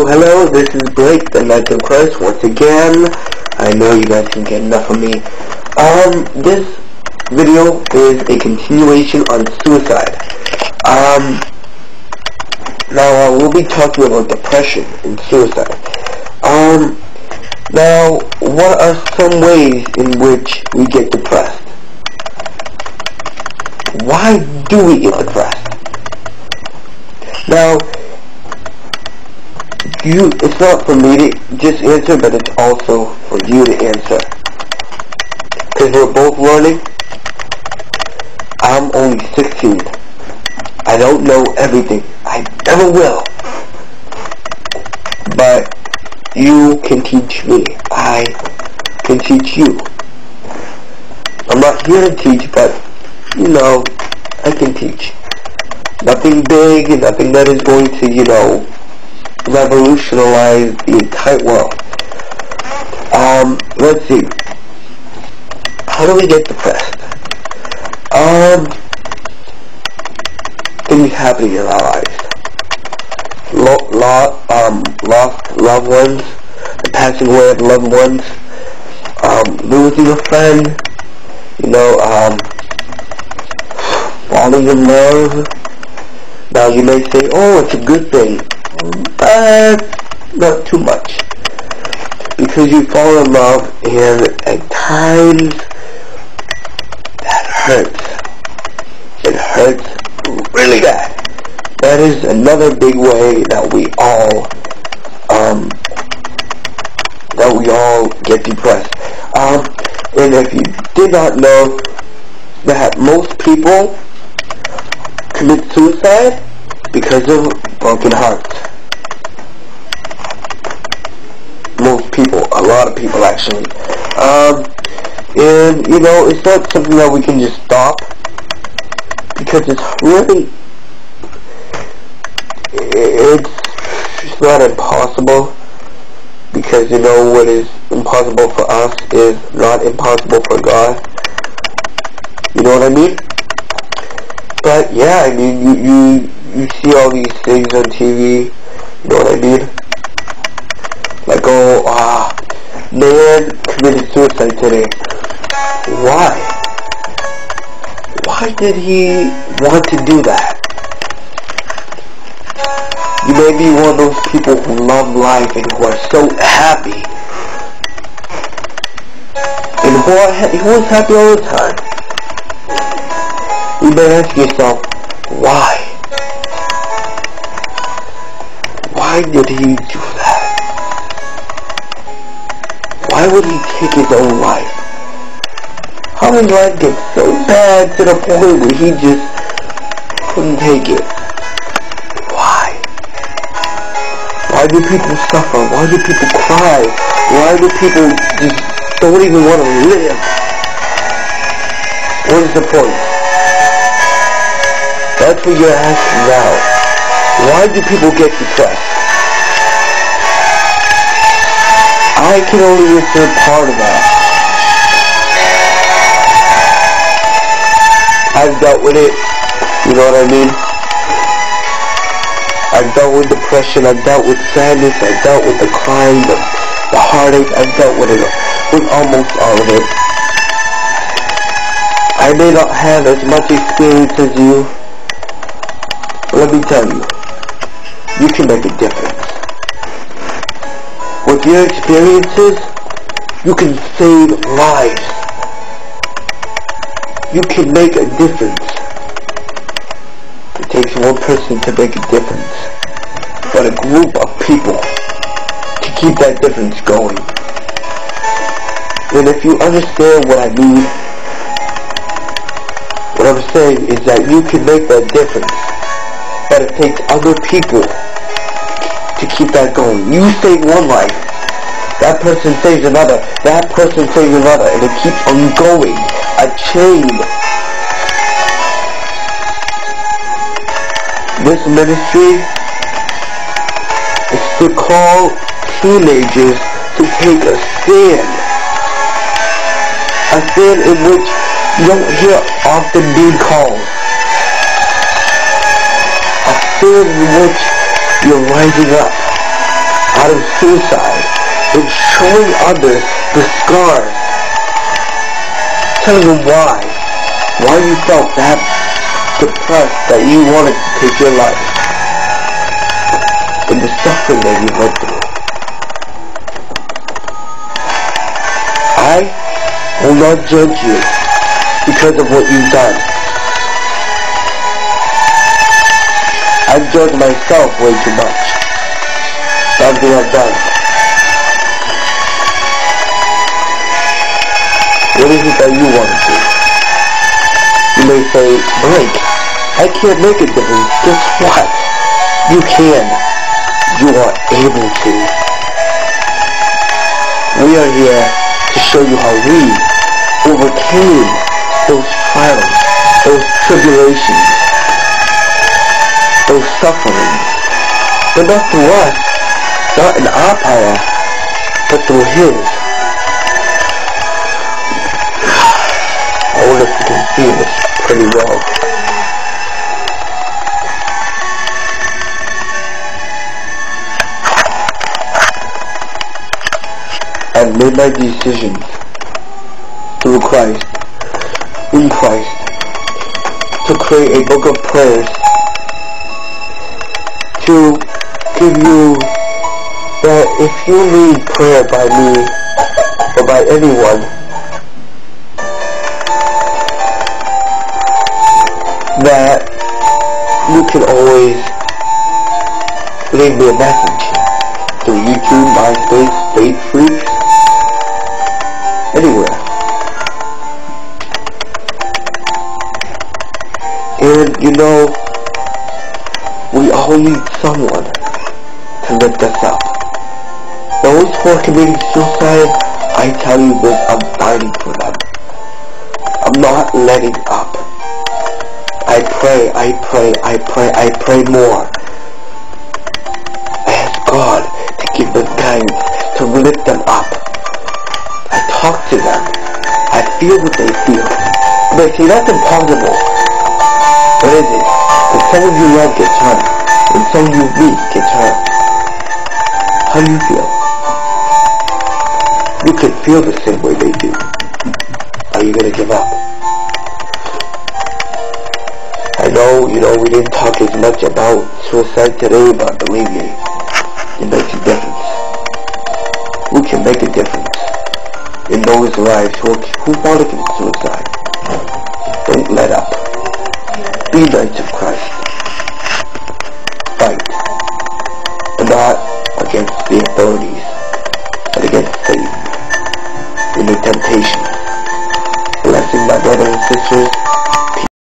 Hello, this is Blake, the Knight of Christ, once again. I know you guys can get enough of me. This video is a continuation on suicide. Now we'll be talking about depression and suicide. Now, what are some ways in which we get depressed? Why do we get depressed? Now, it's not for me to just answer, but it's also for you to answer. Because we're both learning. I'm only 16. I don't know everything. I never will. But you can teach me. I can teach you. I'm not here to teach, but, I can teach. Nothing big, nothing that is going to, revolutionize the entire world. Let's see. How do we get depressed? Things happening in our lives. Lost loved ones, the passing away of loved ones, losing a friend, falling in love. Now you may say, oh, it's a good thing. Not too much. Because you fall in love, and at times, that hurts. It hurts really bad. That is another big way that we all get depressed. And if you did not know that most people commit suicide because of broken hearts. Most people, a lot of people actually. And it's not something that we can just stop, because it's not impossible, because what is impossible for us is not impossible for God. You know what I mean? But yeah, you see all these things on TV, you know what I mean? Like, man committed suicide today. Why? Why did he want to do that? You may be one of those people who love life and who are so happy. And who was happy all the time. You may ask yourself, why? Why did he do that? Why would he take his own life? How did life get so bad to the point where he just couldn't take it? Why? Why do people suffer? Why do people cry? Why do people just don't even want to live? What is the point? That's what you're asking now. Why do people get depressed? I can only answer part of that. I've dealt with it, you know what I mean? I've dealt with depression, I've dealt with sadness, I've dealt with the crying, the heartache, I've dealt with it, with almost all of it. I may not have as much experience as you, but let me tell you, you can make a difference. With your experiences, you can save lives. You can make a difference. It takes one person to make a difference, but a group of people to keep that difference going. And if you understand what I mean, what I'm saying is that you can make that difference, but it takes other people to keep that going. You save one life, that person saves another, that person saves another, and it keeps on going. A chain. This ministry is to call teenagers to take a stand. A stand in which you don't hear often being called. A stand in which you're rising up. out of suicide and showing others the scars, telling them why you felt that depressed that you wanted to take your life, and the suffering that you went through. I will not judge you because of what you've done. I've judged myself way too much. Something I've done. What is it that you want to do? You may say, Blake, I can't make a difference. Guess what? You can. You are able to. We are here to show you how we overcame those trials, those tribulations, those sufferings. But not through us, not in our power, but through His. I wonder if you can see this pretty well. I've made my decisions through Christ, in Christ, to create a book of prayers to give you that if you need prayer by me or by anyone, that you can always leave me a message through YouTube, MySpace, Fake Freaks, anywhere. And you know, we all need someone to lift us up. Those who are committing suicide, I tell you this, I'm fighting for them. I'm not letting up. I pray more. I ask God to give them guidance, to lift them up. I talk to them. I feel what they feel. They say, that's impossible. What is it? When someone you love gets hurt, when someone you meet gets hurt, how do you feel? You can feel the same way they do. Are you going to give up? I know, we didn't talk as much about suicide today, but believe me, it makes a difference. We can make a difference in those lives who want to commit suicide. Don't let up. Be Knights of Christ. Fight. But not against the authorities, but against Satan and the temptation.